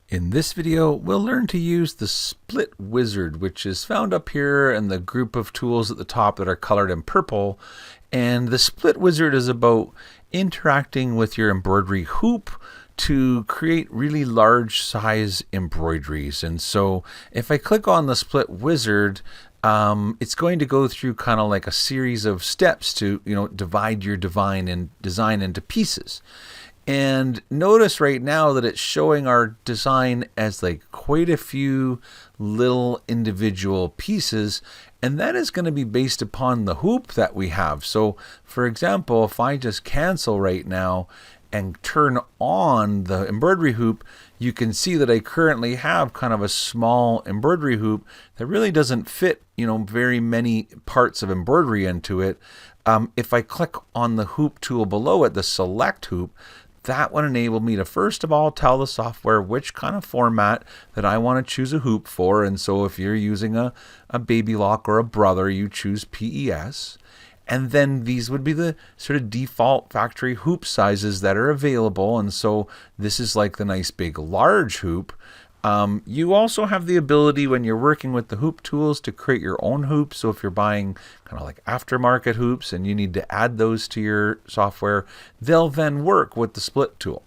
In this video, we'll learn to use the split wizard, which is found up here in the group of tools at the top that are colored in purple. And the split wizard is about interacting with your embroidery hoop to create really large size embroideries. And so if I click on the split wizard, it's going to go through kind of like a series of steps to, divide your design into pieces. And notice right now that it's showing our design as like quite a few little individual pieces, and that is going to be based upon the hoop that we have. So for example, if I just cancel right now and turn on the embroidery hoop, you can see that I currently have kind of a small embroidery hoop that really doesn't fit, very many parts of embroidery into it. If I click on the hoop tool below it, the select hoop, that would enable me to first of all tell the software which kind of format that I want to choose a hoop for. And so if you're using a baby lock or a brother, you choose PES. And then these would be the sort of default factory hoop sizes that are available. And so this is like the nice big large hoop. You also have the ability when you're working with the hoop tools to create your own hoops. So if you're buying kind of like aftermarket hoops and you need to add those to your software, they'll then work with the split tool.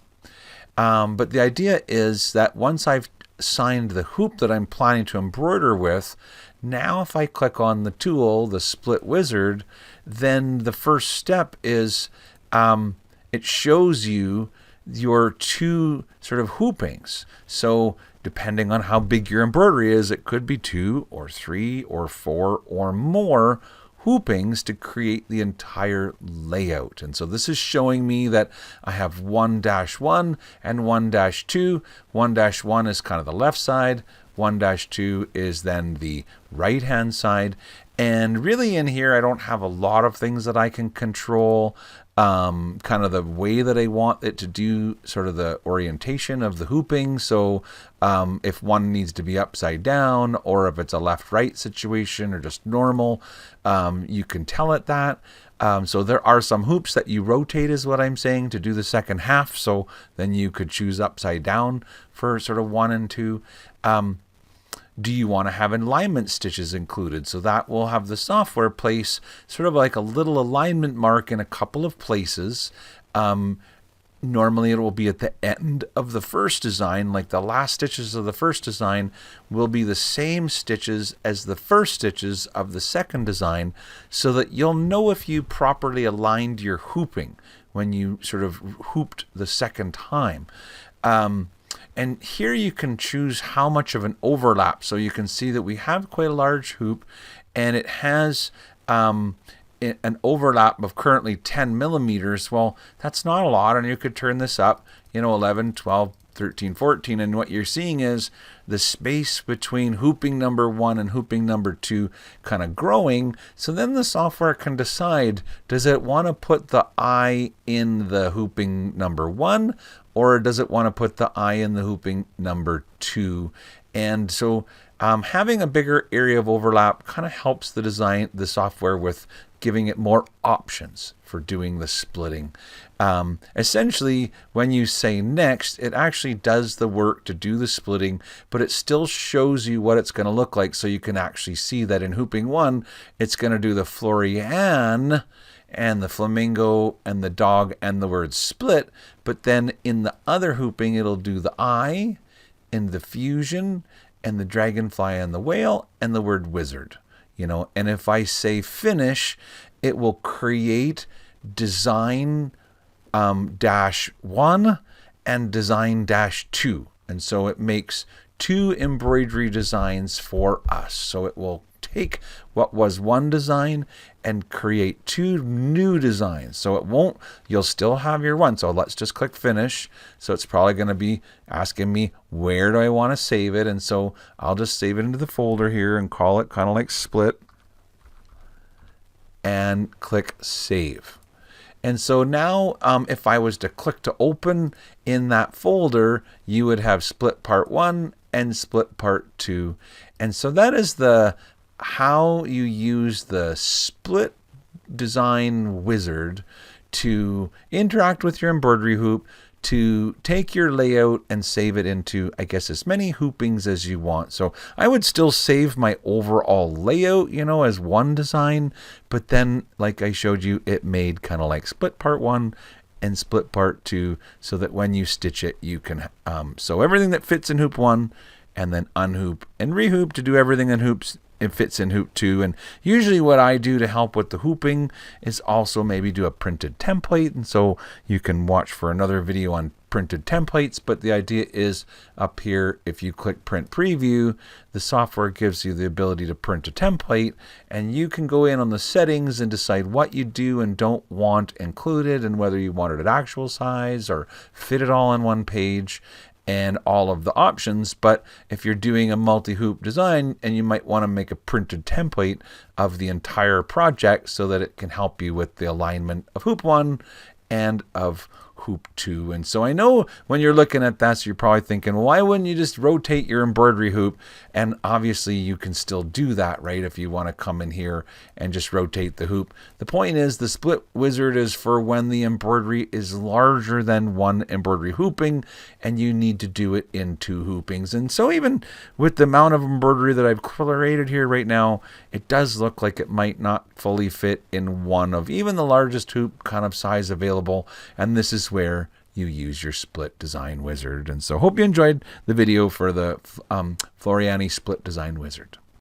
But the idea is that once I've assigned the hoop that I'm planning to embroider with, now if I click on the tool, the split wizard, then the first step is it shows you your two sort of hoopings. So depending on how big your embroidery is, it could be 2 or 3 or 4 or more hoopings to create the entire layout. And so this is showing me that I have 1-1 and 1-2. 1-1 is kind of the left side. 1-2 is then the right hand side. And really in here, I don't have a lot of things that I can control. Kind of the way that I want it to do, sort of the orientation of the hooping. So if one needs to be upside down, or if it's a left-right situation or just normal, you can tell it that. So there are some hoops that you rotate, is what I'm saying, to do the second half. So then you could choose upside down for sort of 1 and 2. Do you want to have alignment stitches included? So that will have the software place sort of like a little alignment mark in a couple of places. Normally it will be at the end of the first design, like the last stitches of the first design will be the same stitches as the first stitches of the second design, so that you'll know if you properly aligned your hooping when you sort of hooped the second time. And here you can choose how much of an overlap. So you can see that we have quite a large hoop, and it has an overlap of currently 10 millimeters. Well, that's not a lot, and you could turn this up, 11, 12, 13, 14, and what you're seeing is the space between hooping number 1 and hooping number 2 kind of growing. So then the software can decide, does it want to put the eye in the hooping number 1, or does it want to put the eye in the hooping number 2? And so having a bigger area of overlap kind of helps the software with giving it more options for doing the splitting. Essentially, when you say next, it actually does the work to do the splitting, but it still shows you what it's going to look like. So you can actually see that in hooping 1, it's going to do the Florian and the flamingo and the dog and the word split. But then in the other hooping, it'll do the eye and the fusion and the dragonfly and the whale and the word wizard. And if I say finish, it will create design -1 and design -2. And so it makes 2 embroidery designs for us. So it will take what was one design and create 2 new designs. So you'll still have your one. So let's just click finish. So it's probably going to be asking me, where do I want to save it? And so I'll just save it into the folder here and call it kind of like split and click save. And so now if I was to click to open in that folder, you would have split part 1 and split part 2. And so that is how you use the split design wizard to interact with your embroidery hoop, to take your layout and save it into, I guess, as many hoopings as you want. So I would still save my overall layout, as one design, but then, like I showed you, it made kind of like split part 1 and split part 2, so that when you stitch it, you can sew everything that fits in hoop 1 and then unhoop and rehoop to do everything in hoops it fits in hoop 2. And usually what I do to help with the hooping is also maybe do a printed template, and so you can watch for another video on printed templates. But the idea is, up here, if you click print preview, the software gives you the ability to print a template, and you can go in on the settings and decide what you do and don't want included, and whether you want it at actual size or fit it all on one page, and all of the options. But if you're doing a multi-hoop design, and you might want to make a printed template of the entire project so that it can help you with the alignment of hoop 1 and of hoop 2. And so I know when you're looking at that, so you're probably thinking, well, why wouldn't you just rotate your embroidery hoop? And obviously you can still do that, right? If you want to come in here and just rotate the hoop. The point is, the split wizard is for when the embroidery is larger than one embroidery hooping and you need to do it in 2 hoopings. And so even with the amount of embroidery that I've created here right now, it does look like it might not fully fit in one of even the largest hoop kind of size available. And this is where you use your split design wizard. And so hope you enjoyed the video for the Floriani split design wizard.